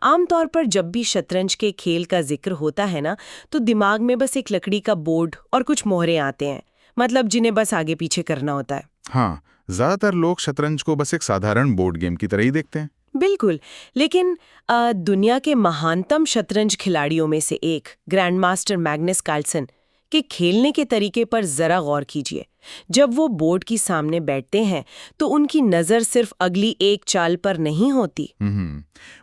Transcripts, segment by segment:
आमतौर पर जब भी शतरंज के खेल का जिक्र होता है ना, तो दिमाग में बस एक लकड़ी का बोर्ड और कुछ मोहरे आते हैं, मतलब जिन्हें बस आगे पीछे करना होता है। हाँ, ज्यादातर लोग शतरंज को बस एक साधारण बोर्ड गेम की तरह ही देखते हैं। बिल्कुल। लेकिन दुनिया के महानतम शतरंज खिलाड़ियों में से एक ग्रैंड मास्टर मैग्नस कार्लसन के खेलने के तरीके पर जरा गौर कीजिए। जब वो बोर्ड की सामने बैठते हैं तो उनकी नज़र सिर्फ अगली एक चाल पर नहीं होती।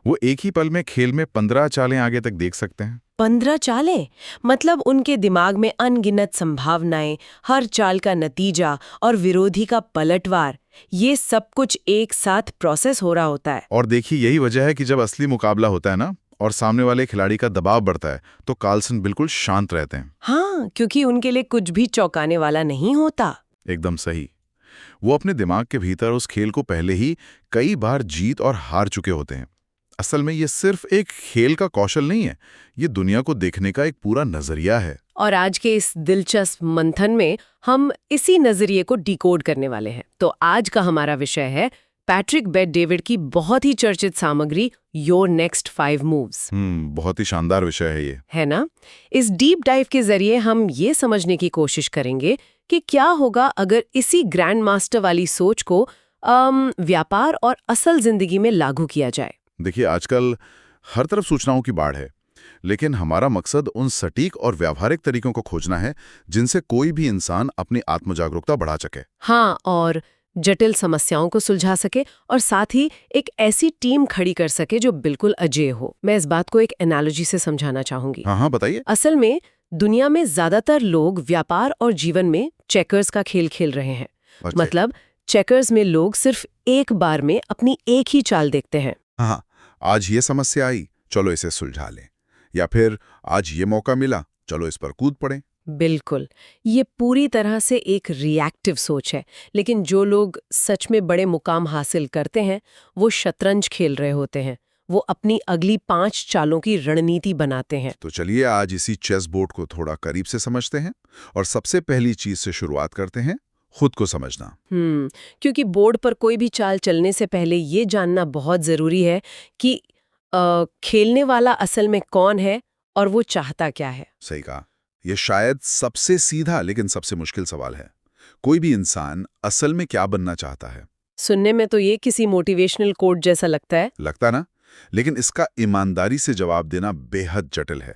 वो एक ही पल में खेल में 15 चालें आगे तक देख सकते हैं। 15 चालें? मतलब उनके दिमाग में अनगिनत संभावनाएं, हर चाल का नतीजा और विरोधी का पलटवार, ये सब कुछ एक साथ प्रोसेस हो रहा होता है। और देखिए, यही वजह है कि जब असली मुकाबला होता है ना और सामने वाले खिलाड़ी का दबाव बढ़ता है तो कार्लसन बिल्कुल शांत रहते हैं। हाँ, क्योंकि उनके लिए कुछ भी चौंकाने वाला नहीं होता। एकदम सही। वो अपने दिमाग के भीतर उस खेल को पहले ही कई बार जीत और हार चुके होते हैं। असल में ये सिर्फ एक खेल का कौशल नहीं है, ये दुनिया को देखने का एक पूरा नजरिया है। और आज के इस दिलचस्प मंथन में हम इसी नजरिए को डिकोड करने वाले हैं। तो आज का हमारा विषय है पैट्रिक बेट डेविड की बहुत ही चर्चित सामग्री योर नेक्स्ट 5 मूव्स। बहुत ही शानदार विषय है ये। है ना? इस डीप डाइव के जरिए हम ये समझने की कोशिश करेंगे कि क्या होगा अगर इसी ग्रैंड मास्टर वाली सोच को व्यापार और असल जिंदगी में लागू किया जाए। देखिए, आजकल हर तरफ सूचनाओं की बाढ़ है, लेकिन हमारा मकसद उन सटीक और व्यावहारिक तरीकों को खोजना है जिनसे कोई भी इंसान अपनी आत्मजागरूकता बढ़ा सके। हाँ, और जटिल समस्याओं को सुलझा सके और साथ ही एक ऐसी टीम खड़ी कर सके जो बिल्कुल अजेय हो। मैं इस बात को एक एनालॉजी से समझाना चाहूंगी। हाँ, बताइए। असल में दुनिया में ज्यादातर लोग व्यापार और जीवन में चेकर्स का खेल खेल रहे हैं। अच्छा। मतलब चेकर्स में लोग सिर्फ एक बार में अपनी एक ही चाल देखते हैं। हाँ, आज ये समस्या आई, चलो इसे सुलझा लें। या फिर आज ये मौका मिला, चलो इस पर कूद पड़े। बिल्कुल, ये पूरी तरह से एक रिएक्टिव सोच है। लेकिन जो लोग सच में बड़े मुकाम हासिल करते हैं वो शतरंज खेल रहे होते हैं। वो अपनी अगली 5 चालों की रणनीति बनाते हैं। तो चलिए आज इसी चेस बोर्ड को थोड़ा करीब से समझते हैं और सबसे पहली चीज से शुरुआत करते हैं, खुद को समझना। क्योंकि बोर्ड पर कोई भी चाल चलने से पहले ये जानना बहुत जरूरी है कि खेलने वाला असल में कौन है और वो चाहता क्या है। सही कहा। यह शायद सबसे सीधा लेकिन सबसे मुश्किल सवाल है। कोई भी इंसान असल में क्या बनना चाहता है? सुनने में तो ये किसी मोटिवेशनल कोट जैसा लगता ना? लेकिन इसका ईमानदारी से जवाब देना बेहद जटिल है,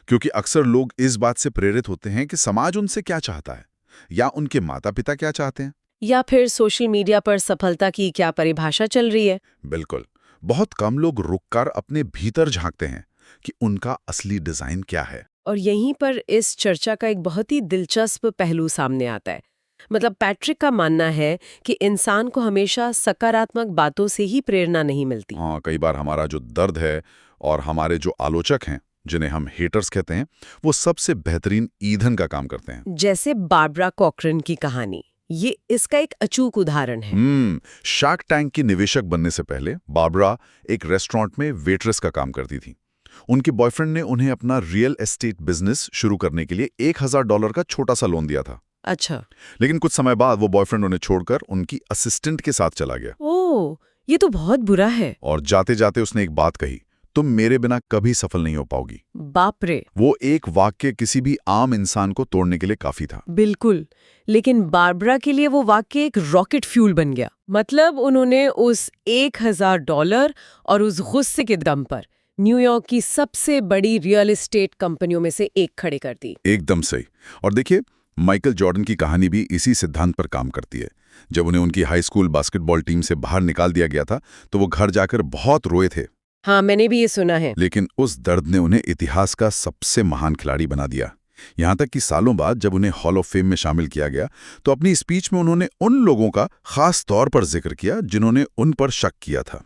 क्योंकि अक्सर लोग इस बात से प्रेरित होते हैं कि समाज उनसे क्या चाहता है, या उनके माता पिता क्या चाहते हैं, या फिर सोशल मीडिया पर सफलता की क्या परिभाषा चल रही है। बिल्कुल। बहुत कम लोग रुककर अपने भीतर झांकते हैं कि उनका असली डिजाइन क्या है। और यहीं पर इस चर्चा का एक बहुत ही दिलचस्प पहलू सामने आता है। मतलब पैट्रिक का मानना है कि इंसान को हमेशा सकारात्मक बातों से ही प्रेरणा नहीं मिलती। हाँ, कई बार हमारा जो दर्द है और हमारे जो आलोचक हैं, जिन्हें हम हेटर्स कहते हैं, वो सबसे बेहतरीन ईंधन का काम करते हैं। जैसे बारबरा कॉकरन की कहानी, ये इसका एक अचूक उदाहरण है। शार्क टैंक की निवेशक बनने से पहले बारबरा एक रेस्टोरेंट में वेट्रेस का काम करती थी। उनके बॉयफ्रेंड ने उन्हें अपना रियल एस्टेट बिजनेस शुरू करने के लिए $1000 का छोटा सा लोन दिया था। अच्छा। लेकिन कुछ समय बाद वो बॉयफ्रेंड उन्हें छोड़कर उनकी असिस्टेंट के साथ चला गया। ओह, ये तो बहुत बुरा है। और जाते जाते उसने एक बात कही, तुम मेरे बिना कभी सफल नहीं हो पाओगी। बाप रे। वो एक वाक्य किसी भी आम इंसान को तोड़ने के लिए काफी था। बिल्कुल। लेकिन बारबरा के लिए वो वाक्य एक रॉकेट फ्यूल बन गया। मतलब उन्होंने उस $1000 और उस गुस्से के दम पर न्यूयॉर्क की सबसे बड़ी रियल एस्टेट कंपनियों में से एक खड़े कर दी। एकदम सही। और देखिए, माइकल जॉर्डन की कहानी भी इसी सिद्धांत पर काम करती है। जब उन्हें उनकी हाई स्कूल बास्केटबॉल टीम से बाहर निकाल दिया गया था तो वो घर जाकर बहुत रोए थे। हाँ, मैंने भी ये सुना है। लेकिन उस दर्द ने उन्हें इतिहास का सबसे महान खिलाड़ी बना दिया। यहाँ तक कि सालों बाद जब उन्हें हॉल ऑफ फेम में शामिल किया गया तो अपनी स्पीच में उन्होंने उन लोगों का खास तौर पर जिक्र किया जिन्होंने उन पर शक किया था।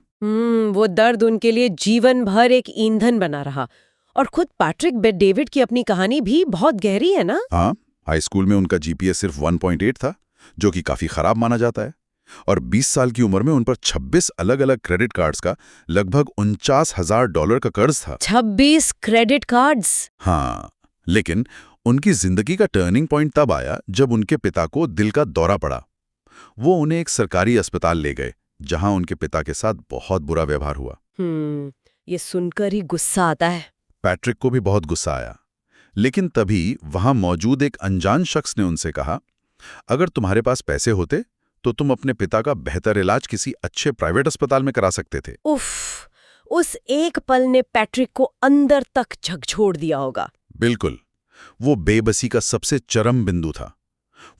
वो दर्द उनके लिए जीवन भर एक ईंधन बना रहा। और खुद पैट्रिक बेट डेविड की अपनी कहानी भी बहुत गहरी है ना? हाँ, हाई स्कूल में उनका जीपीएस सिर्फ 1.8 था, जो कि काफी खराब माना जाता है। और 20 साल की उम्र में उन पर 26 अलग अलग क्रेडिट कार्ड्स का लगभग $49,000 का कर्ज था। 26 क्रेडिट कार्ड्स? हाँ, लेकिन उनकी जिंदगी का टर्निंग पॉइंट तब आया जब उनके पिता को दिल का दौरा पड़ा। वो उन्हें एक सरकारी अस्पताल ले गए, जहां उनके पिता के साथ बहुत बुरा व्यवहार हुआ। ये सुनकर ही गुस्सा आता है। पैट्रिक को भी बहुत गुस्सा आया, लेकिन तभी वहां मौजूद एक अनजान शख्स ने उनसे कहा, अगर तुम्हारे पास पैसे होते तो तुम अपने पिता का बेहतर इलाज किसी अच्छे प्राइवेट अस्पताल में करा सकते थे। उफ, उस एक पल ने पैट्रिक को अंदर तक झकझोर दिया होगा। बिल्कुल, वो बेबसी का सबसे चरम बिंदु था।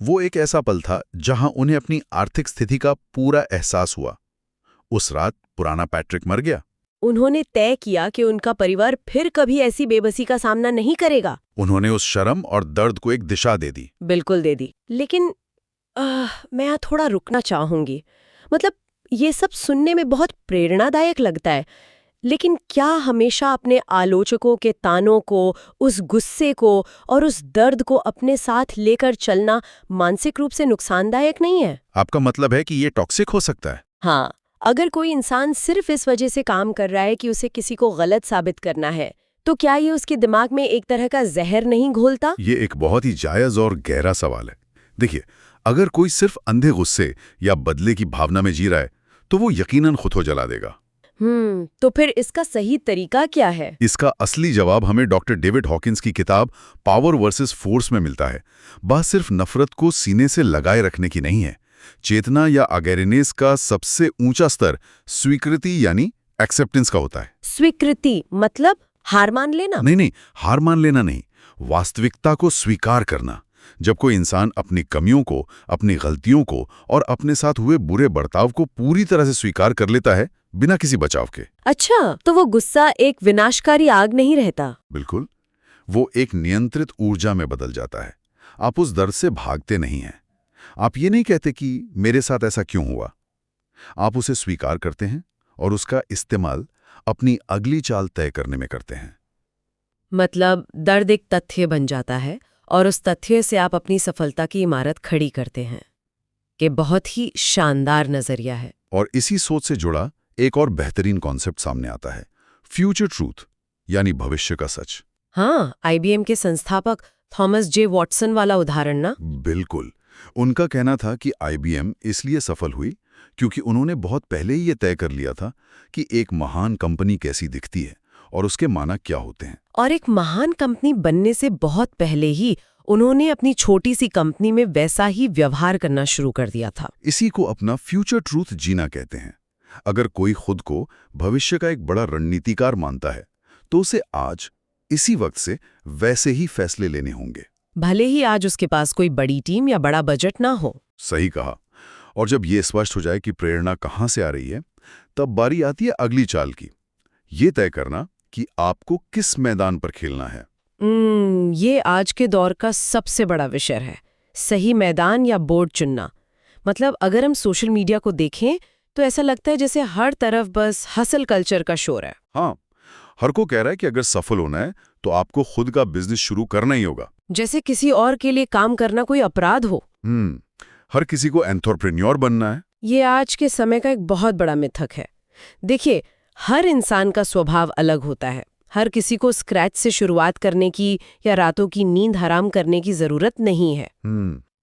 वो एक ऐसा पल था जहां उन्हें अपनी आर्थिक स्थिति का पूरा एहसास हुआ। उस रात पुराना पैट्रिक मर गया। उन्होंने तय किया कि उनका परिवार फिर कभी ऐसी बेबसी का सामना नहीं करेगा। उन्होंने उस शर्म और दर्द को एक दिशा दे दी। बिल्कुल दे दी। लेकिन मैं यहाँ थोड़ा रुकना चाहूंगी। मतलब ये सब सुनने में बहुत प्रेरणादायक लगता है, लेकिन क्या हमेशा अपने आलोचकों के तानों को, उस गुस्से को और उस दर्द को अपने साथ लेकर चलना मानसिक रूप से नुकसानदायक नहीं है? आपका मतलब है कि ये टॉक्सिक हो सकता है? हाँ, अगर कोई इंसान सिर्फ इस वजह से काम कर रहा है कि उसे किसी को गलत साबित करना है, तो क्या ये उसके दिमाग में एक तरह का जहर नहीं घोलता? ये एक बहुत ही जायज और गहरा सवाल है। देखिए, अगर कोई सिर्फ अंधे गुस्से या बदले की भावना में जी रहा है, तो वो यकीनन खुद को जला देगा। तो फिर इसका सही तरीका क्या है? इसका असली जवाब हमें डॉक्टर डेविड हॉकिंस की किताब पावर वर्सेस फोर्स में मिलता है। बात सिर्फ नफरत को सीने से लगाए रखने की नहीं है। चेतना या अवेयरनेस का सबसे ऊंचा स्तर स्वीकृति यानी एक्सेप्टेंस का होता है। स्वीकृति मतलब हार मान लेना? नहीं, हार मान लेना नहीं, वास्तविकता को स्वीकार करना। जब कोई इंसान अपनी कमियों को, अपनी गलतियों को और अपने साथ हुए बुरे बर्ताव को पूरी तरह से स्वीकार कर लेता है, बिना किसी बचाव के। अच्छा, तो वो गुस्सा एक विनाशकारी आग नहीं रहता? बिल्कुल, वो एक नियंत्रित ऊर्जा में बदल जाता है। आप उस दर्द से भागते नहीं हैं। आप ये नहीं कहते कि मेरे साथ ऐसा क्यों हुआ। आप उसे स्वीकार करते हैं और उसका इस्तेमाल अपनी अगली चाल तय करने में करते हैं। मतलब दर्द एक तथ्य बन जाता है और उस तथ्य से आप अपनी सफलता की इमारत खड़ी करते हैं। कि बहुत ही शानदार नजरिया है। और इसी सोच से जुड़ा एक और बेहतरीन कॉन्सेप्ट सामने आता है, फ्यूचर ट्रूथ यानी भविष्य का सच। हाँ, आईबीएम के संस्थापक थॉमस जे वॉटसन वाला उदाहरण ना? बिल्कुल, उनका कहना था कि आईबीएम इसलिए सफल हुई क्योंकि उन्होंने बहुत पहले ही ये तय कर लिया था कि एक महान कंपनी कैसी दिखती है और उसके मानक क्या होते हैं। और एक महान कंपनी बनने से बहुत पहले ही उन्होंने अपनी छोटी सी कंपनी में वैसा ही व्यवहार करना शुरू कर दिया था। इसी को अपना फ्यूचर ट्रूथ जीना कहते हैं। अगर कोई खुद को भविष्य का एक बड़ा रणनीतिकार मानता है, तो उसे आज इसी वक्त से वैसे ही फैसले लेने होंगे, भले ही आज उसके पास कोई बड़ी टीम या बड़ा बजट ना हो। सही कहा। और जब ये स्पष्ट हो जाए कि प्रेरणा कहाँ से आ रही है, तब बारी आती है अगली चाल की, ये तय करना कि आपको किस मैदान पर खेलना है। ये आज के दौर का सबसे बड़ा विषय है, सही मैदान या बोर्ड चुनना। मतलब अगर हम सोशल मीडिया को देखें तो ऐसा लगता है जैसे हर तरफ बस हसल कल्चर का शोर है। हाँ, हर को कह रहा है कि अगर सफल होना है तो आपको खुद का बिजनेस शुरू करना ही होगा, जैसे किसी और के लिए काम करना कोई अपराध हो। हर किसी को एंटरप्रेन्योर बनना है। ये आज के समय का एक बहुत बड़ा मिथक है। देखिए, हर इंसान का स्वभाव अलग होता है। हर किसी को स्क्रैच से शुरुआत करने की या रातों की नींद हराम करने की जरूरत नहीं है।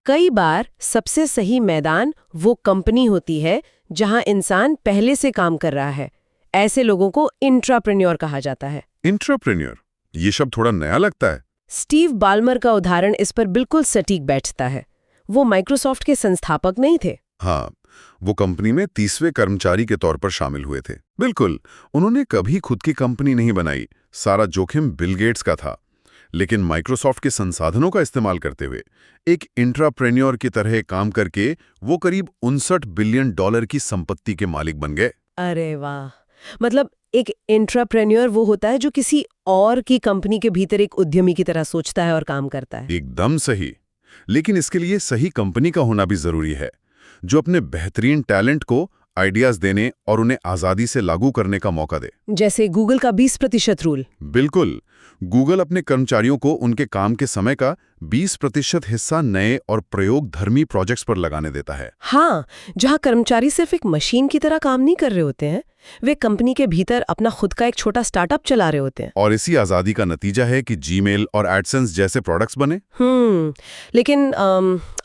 कई बार सबसे सही मैदान वो कंपनी होती है जहां इंसान पहले से काम कर रहा है। ऐसे लोगों को इंट्राप्रेन्योर कहा जाता है। इंट्राप्रेन्योर, ये शब्द थोड़ा नया लगता है। स्टीव बाल्मर का उदाहरण इस पर बिल्कुल सटीक बैठता है। वो माइक्रोसॉफ्ट के संस्थापक नहीं थे। हाँ, वो कंपनी में 30वें कर्मचारी के तौर पर शामिल हुए थे। बिल्कुल, उन्होंने कभी खुद की कंपनी नहीं बनाई, सारा जोखिम बिल गेट्स का था। लेकिन माइक्रोसॉफ्ट के संसाधनों का इस्तेमाल करते हुए एक इंट्राप्रेन्योर की तरह काम करके वो करीब $59 बिलियन की संपत्ति के मालिक बन गए। अरे वाह! मतलब एक इंट्राप्रेन्योर वो होता है जो किसी और की कंपनी के भीतर एक उद्यमी की तरह सोचता है और काम करता है। एकदम सही। लेकिन इसके लिए सही कंपनी का होना भी जरूरी है, जो अपने बेहतरीन टैलेंट को आइडियाज देने और उन्हें आजादी से लागू करने का मौका दे। जैसे गूगल का 20% रूल। बिल्कुल, गूगल अपने कर्मचारियों को उनके काम के समय का 20% हिस्सा नए और प्रयोगधर्मी प्रोजेक्ट्स पर लगाने देता है। हाँ, जहाँ कर्मचारी सिर्फ एक मशीन की तरह काम नहीं कर रहे होते हैं, वे कंपनी के भीतर अपना खुद का एक छोटा स्टार्टअप चला रहे होते हैं। और इसी आजादी का नतीजा है कि जीमेल और एडसेंस जैसे प्रोडक्ट्स बने। लेकिन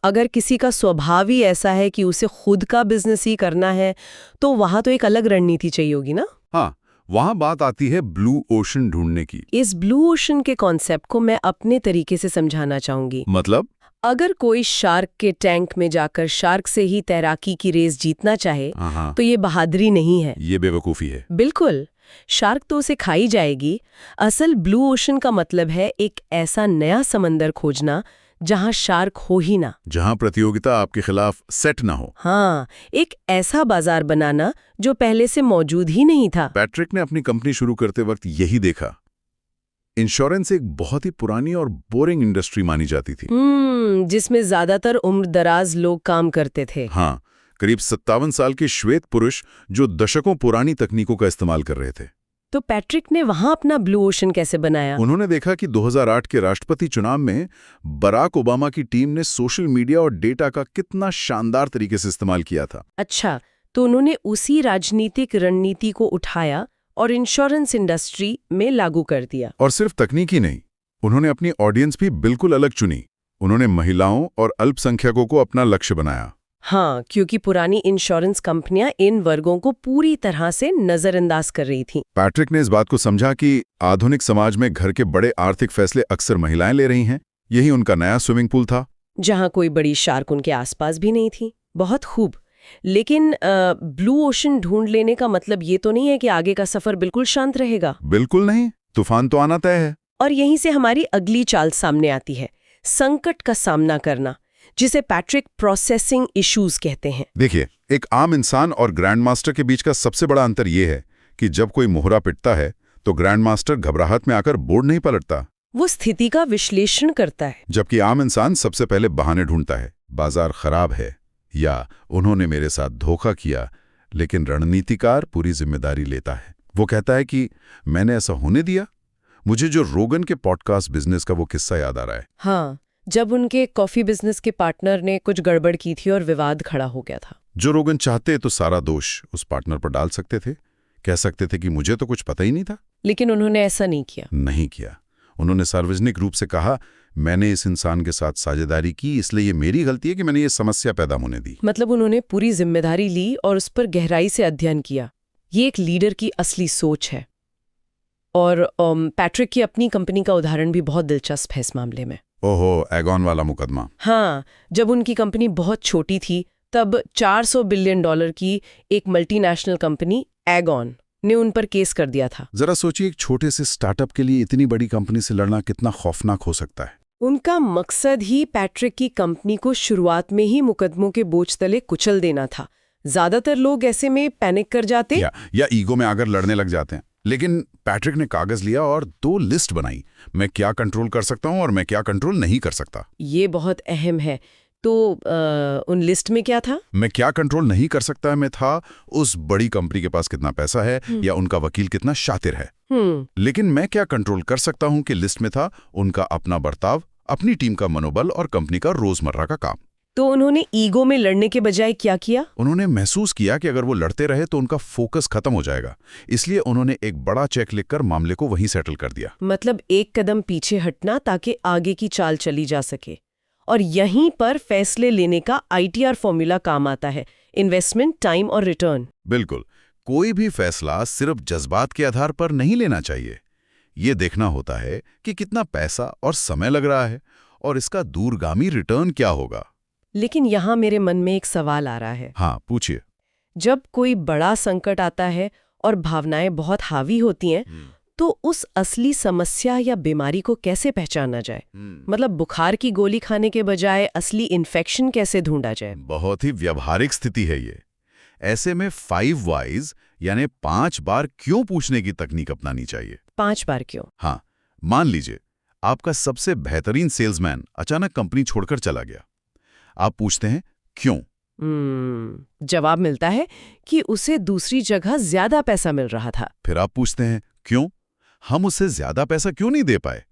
अगर किसी का स्वभाव ही ऐसा है कि उसे खुद का बिजनेस ही करना है, तो वहां तो एक अलग रणनीति चाहिए होगी ना? हाँ, वहां बात आती है ब्लू ओशन ढूंढने की। इस ब्लू ओशन के कॉन्सेप्ट को मैं अपने तरीके से समझाना चाहूंगी। मतलब? अगर कोई शार्क के टैंक में जाकर शार्क से ही तैराकी की रेस जीतना चाहे हाँ, तो ये बहादुरी नहीं है, ये बेवकूफ़ी है। बिल्कुल। शार्क तो उसे खाई जाएगी। असल ब्लू ओशन का मतलब है एक ऐसा नया समंदर खोजना जहां शार्क हो ही ना, जहां प्रतियोगिता आपके खिलाफ सेट ना हो। हाँ, एक ऐसा बाजार बनाना जो पहले से मौजूद ही नहीं था। पैट्रिक ने अपनी कंपनी शुरू करते वक्त यही देखा। इंश्योरेंस एक बहुत ही पुरानी और बोरिंग इंडस्ट्री मानी जाती थी। जिसमें ज्यादातर उम्र दराज लोग काम करते थे। हाँ, करीब 57 साल के श्वेत पुरुष जो दशकों पुरानी तकनीकों का इस्तेमाल कर रहे थे। तो पैट्रिक ने वहां अपना ब्लू ओशन कैसे बनाया? उन्होंने देखा कि 2008 के राष्ट्रपति चुनाव में बराक ओबामा की टीम ने सोशल मीडिया और डेटा का कितना शानदार तरीके से इस्तेमाल किया था। अच्छा, तो उन्होंने उसी राजनीतिक रणनीति को उठाया और इंश्योरेंस इंडस्ट्री में लागू कर दिया। और सिर्फ तकनीकी नहीं, उन्होंने अपनी ऑडियंस भी बिल्कुल अलग चुनी। उन्होंने महिलाओं और अल्पसंख्यकों को अपना लक्ष्य बनाया। हाँ, क्योंकि पुरानी इंश्योरेंस कंपनियां इन वर्गों को पूरी तरह से नजरअंदाज कर रही थीं। पैट्रिक ने इस बात को समझा कि आधुनिक समाज में घर के बड़े आर्थिक फैसले अक्सर महिलाएं ले रही हैं। यही उनका नया स्विमिंग पूल था, जहां कोई बड़ी शार्क उनके आसपास भी नहीं थी। बहुत खूब। लेकिन ब्लू ओशन ढूंढ लेने का मतलब ये तो नहीं है कि आगे का सफर बिल्कुल शांत रहेगा। बिल्कुल नहीं, तूफान तो आना तय है। और यहीं से हमारी अगली चाल सामने आती है, संकट का सामना करना, जिसे पैट्रिक प्रोसेसिंग इश्यूज कहते हैं। देखिए, एक आम इंसान और ग्रैंड मास्टर के बीच का सबसे बड़ा अंतर यह है कि जब कोई मोहरा पिटता है तो ग्रैंड मास्टर घबराहट में आकर बोर्ड नहीं पलटता, वो स्थिति का विश्लेषण करता है। जबकि आम इंसान सबसे पहले बहाने ढूंढता है। बाजार खराब है, या उन्होंने मेरे साथ धोखा किया। लेकिन रणनीतिकार पूरी जिम्मेदारी लेता है। वो कहता है कि मैंने ऐसा होने दिया। मुझे जो रोगन के पॉडकास्ट बिजनेस का वो किस्सा याद आ रहा है। हाँ, जब उनके कॉफी बिजनेस के पार्टनर ने कुछ गड़बड़ की थी और विवाद खड़ा हो गया था। जो रोगन चाहते तो सारा दोष उस पार्टनर पर डाल सकते थे, कह सकते थे कि मुझे तो कुछ पता ही नहीं था। लेकिन उन्होंने ऐसा नहीं किया। उन्होंने सार्वजनिक रूप से कहा, मैंने इस इंसान के साथ साझेदारी की, इसलिए ये मेरी गलती है कि मैंने ये समस्या पैदा होने दी। मतलब उन्होंने पूरी जिम्मेदारी ली और उस पर गहराई से अध्ययन किया। ये एक लीडर की असली सोच है। और पैट्रिक की अपनी कंपनी का उदाहरण भी बहुत दिलचस्प है इस मामले में। ओहो, एगॉन वाला मुकदमा। हाँ, जब उनकी कंपनी बहुत छोटी थी तब $400 बिलियन की एक मल्टीनेशनल कंपनी एगॉन ने उन पर केस कर दिया था। जरा सोचिए, एक छोटे से स्टार्टअप के लिए इतनी बड़ी कंपनी से लड़ना कितना खौफनाक हो सकता है। उनका मकसद ही पैट्रिक की कंपनी को शुरुआत में ही मुकदमों के बोझ तले कुचल देना था। ज्यादातर लोग ऐसे में पैनिक कर जाते या ईगो में आकर लड़ने लग जाते हैं। लेकिन पैट्रिक ने कागज लिया और 2 लिस्ट बनाई, मैं क्या कंट्रोल कर सकता हूं और मैं क्या कंट्रोल नहीं कर सकता। ये बहुत अहम है। तो उन लिस्ट में क्या था? मैं क्या कंट्रोल नहीं कर सकता में था उस बड़ी कंपनी के पास कितना पैसा है या उनका वकील कितना शातिर है। लेकिन मैं क्या कंट्रोल कर सकता हूं कि लिस्ट में था उनका अपना बर्ताव, अपनी टीम का मनोबल और कंपनी का रोजमर्रा का काम। तो उन्होंने ईगो में लड़ने के बजाय क्या किया? उन्होंने महसूस किया कि अगर वो लड़ते रहे तो उनका फोकस खत्म हो जाएगा। इसलिए उन्होंने एक बड़ा चेक लिखकर मामले को वहीं सेटल कर दिया। मतलब एक कदम पीछे हटना ताकि आगे की चाल चली जा सके। और यहीं पर फैसले लेने का ITR फॉर्मूला काम आता है, इन्वेस्टमेंट, टाइम और रिटर्न। बिल्कुल, कोई भी फैसला सिर्फ जज्बात के आधार पर नहीं लेना चाहिए। ये देखना होता है कि कितना पैसा और समय लग रहा है और इसका दूरगामी रिटर्न क्या होगा। लेकिन यहाँ मेरे मन में एक सवाल आ रहा है। हाँ, पूछिए। जब कोई बड़ा संकट आता है और भावनाएं बहुत हावी होती हैं, तो उस असली समस्या या बीमारी को कैसे पहचाना जाए? मतलब बुखार की गोली खाने के बजाय असली इन्फेक्शन कैसे ढूंढा जाए? बहुत ही व्यावहारिक स्थिति है ये। ऐसे में 5 Whys यानी 5 बार क्यों पूछने की तकनीक अपनानी चाहिए। 5 बार क्यों? हाँ, मान लीजिए आपका सबसे बेहतरीन सेल्समैन अचानक कंपनी छोड़कर चला गया। आप पूछते हैं क्यों? जवाब मिलता है कि उसे दूसरी जगह ज्यादा पैसा मिल रहा था। फिर आप पूछते हैं क्यों? हम उसे ज्यादा पैसा क्यों नहीं दे पाए?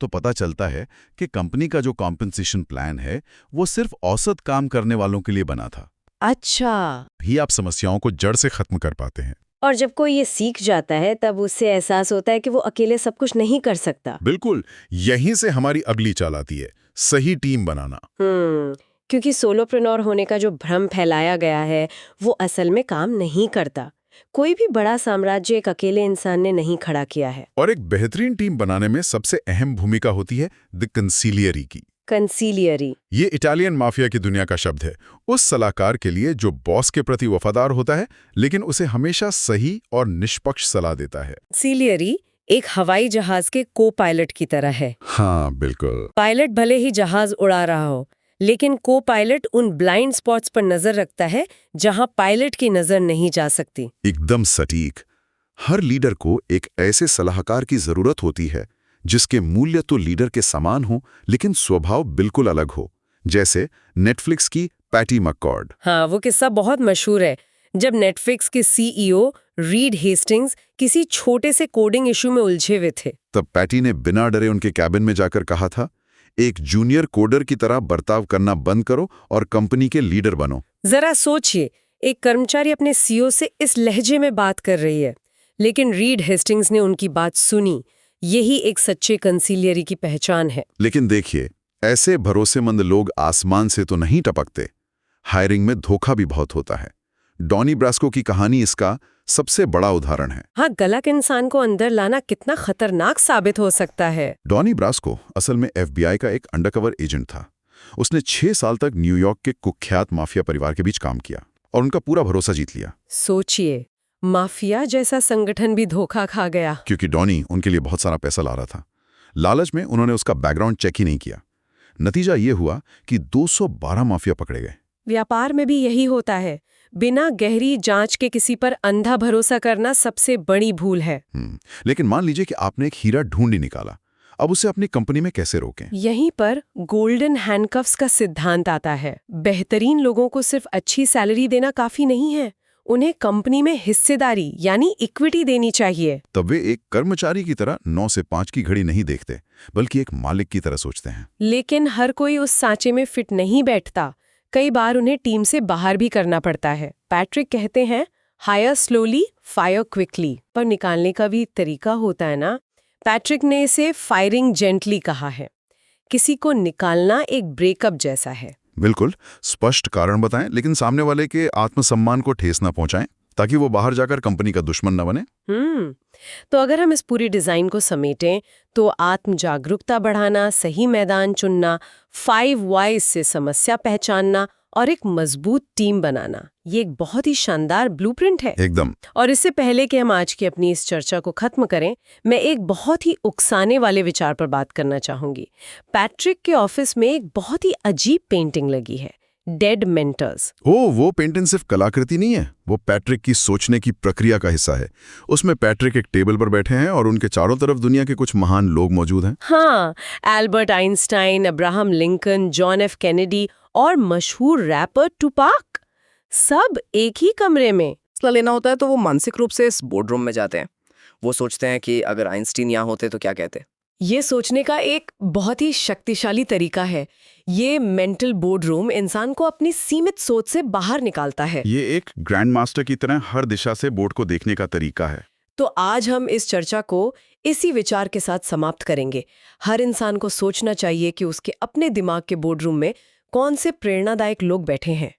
तो पता चलता है कि कंपनी का जो कॉम्पेंसेशन प्लान है वो सिर्फ औसत काम करने वालों के लिए बना था। अच्छा, भी आप समस्याओं को जड़ से खत्म कर पाते हैं। और जब कोई ये सीख जाता है तब उससे एहसास होता है कि वो अकेले सब कुछ नहीं कर सकता। बिल्कुल, यहीं से हमारी अगली चाल आती है, सही टीम बनाना। क्योंकि सोलोप्रेन्योर होने का जो भ्रम फैलाया गया है वो असल में काम नहीं करता। कोई भी बड़ा साम्राज्य एक अकेले इंसान ने नहीं खड़ा किया है। और एक बेहतरीन टीम बनाने में सबसे अहम भूमिका होती है द कंसीलियरी की। कंसीलियरी, ये इटालियन माफिया की दुनिया का शब्द है, उस सलाहकार के लिए जो बॉस के प्रति वफादार होता है लेकिन उसे हमेशा सही और निष्पक्ष सलाह देता है। कंसीलियरी एक हवाई जहाज के को पायलट की तरह है। हाँ बिल्कुल। पायलट भले ही जहाज उड़ा रहा हो, लेकिन को पायलट उन ब्लाइंड स्पॉट्स पर नजर रखता है जहां पायलट की नजर नहीं जा सकती। एकदम सटीक। हर लीडर को एक ऐसे सलाहकार की जरूरत होती है जिसके मूल्य तो लीडर के समान हो लेकिन स्वभाव बिल्कुल अलग हो, जैसे नेटफ्लिक्स की पैटी मैककॉर्ड। हाँ, वो किस्सा बहुत मशहूर है। जब नेटफ्लिक्स के सीईओ रीड हेस्टिंग्स किसी छोटे से कोडिंग इशू में उलझे हुए थे, तब पैटी ने बिना डरे उनके कैबिन में जाकर कहा था, एक जूनियर कोडर की तरह बर्ताव करना बंद करो और कंपनी के लीडर बनो। जरा सोचिए, एक कर्मचारी अपने सीईओ से इस लहजे में बात कर रही है, लेकिन रीड हेस्टिंग्स ने उनकी बात सुनी। यही एक सच्चे कंसीलियरी की पहचान है। लेकिन देखिए, ऐसे भरोसेमंद लोग आसमान से तो नहीं टपकते। हायरिंग में धोखा भी बहुत होता है। डॉनी ब्रास्को की कहानी इसका सबसे बड़ा उदाहरण है। हाँ, गलत इंसान को अंदर लाना कितना खतरनाक साबित हो सकता है। डॉनी ब्रास्को असल में FBI का एक अंडरकवर एजेंट था। उसने 6 साल तक न्यूयॉर्क के कुख्यात माफिया परिवार के बीच काम किया और उनका पूरा भरोसा जीत लिया। सोचिए, माफिया जैसा संगठन भी धोखा खा गया। क्योंकि डॉनी उनके लिए बहुत सारा पैसा ला रहा था। लालच में उन्होंने उसका बैकग्राउंड चेक ही नहीं किया। नतीजा ये हुआ कि 212 माफिया पकड़े गए। व्यापार में भी यही होता है। बिना गहरी जांच के किसी पर अंधा भरोसा करना सबसे बड़ी भूल है। लेकिन मान लीजिए कि आपने एक हीरा ढूंढ ही निकाला, अब उसे अपनी कंपनी में कैसे रोकें? यहीं पर गोल्डन हैंडकफ्स का सिद्धांत आता है। बेहतरीन लोगों को सिर्फ अच्छी सैलरी देना काफी नहीं है, उन्हें कंपनी में हिस्सेदारी यानी इक्विटी देनी चाहिए। तब वे एक कर्मचारी की तरह 9 से 5 की घड़ी नहीं देखते, बल्कि एक मालिक की तरह सोचते हैं। लेकिन हर कोई उस सांचे में फिट नहीं बैठता। कई बार उन्हें टीम से बाहर भी करना पड़ता है। पैट्रिक कहते हैं, हायर स्लोली फायर क्विकली, पर निकालने का भी तरीका होता है ना। पैट्रिक ने इसे फायरिंग जेंटली कहा है। किसी को निकालना एक ब्रेकअप जैसा है। बिल्कुल, स्पष्ट कारण बताएं लेकिन सामने वाले के आत्मसम्मान को ठेस न पहुंचाएं, ताकि वो बाहर जाकर कंपनी का दुश्मन न बने। तो अगर हम इस पूरी डिजाइन को समेटें तो आत्म जागरूकता बढ़ाना, सही मैदान चुनना, 5 Whys से समस्या पहचानना और एक मजबूत टीम बनाना, ये एक बहुत ही शानदार ब्लूप्रिंट है। एकदम। और इससे पहले कि हम आज की अपनी इस चर्चा को खत्म करें, मैं एक बहुत ही उकसाने वाले विचार पर बात करना चाहूंगी। पैट्रिक के ऑफिस में एक बहुत ही अजीब पेंटिंग लगी है, डेड मेंटर्स। वो पेंटिंग सिर्फ कलाकृति नहीं है, वो पैट्रिक की सोचने की प्रक्रिया का हिस्सा है। उसमें पैट्रिक एक टेबल पर बैठे हैं और उनके चारों तरफ दुनिया के कुछ महान लोग मौजूद हैं। हाँ, Albert Einstein, Abraham Lincoln, John F Kennedy और मशहूर रैपर टुपाक, सब एक ही कमरे में। फैसला लेना होता है तो वो मानसिक रूप से इस बोर्डरूम में जाते हैं। वो सोचते हैं कि अगर आइंस्टीन यहाँ होते तो क्या कहते। ये सोचने का एक बहुत ही शक्तिशाली तरीका है। ये मेंटल बोर्डरूम इंसान को अपनी सीमित सोच से बाहर निकालता है। ये एक ग्रैंड मास्टर की तरह हर दिशा से बोर्ड को देखने का तरीका है। तो आज हम इस चर्चा को इसी विचार के साथ समाप्त करेंगे। हर इंसान को सोचना चाहिए कि उसके अपने दिमाग के बोर्डरूम में कौन से प्रेरणादायक लोग बैठे हैं।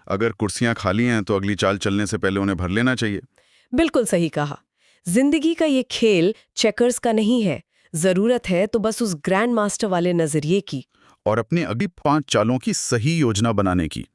अगर कुर्सियां खाली हैं तो अगली चाल चलने से पहले उन्हें भर लेना चाहिए। बिल्कुल सही कहा। जिंदगी का ये खेल चेकर्स का नहीं है। जरूरत है तो बस उस ग्रैंड मास्टर वाले नजरिए की और अपनी अगली 5 चालों की सही योजना बनाने की।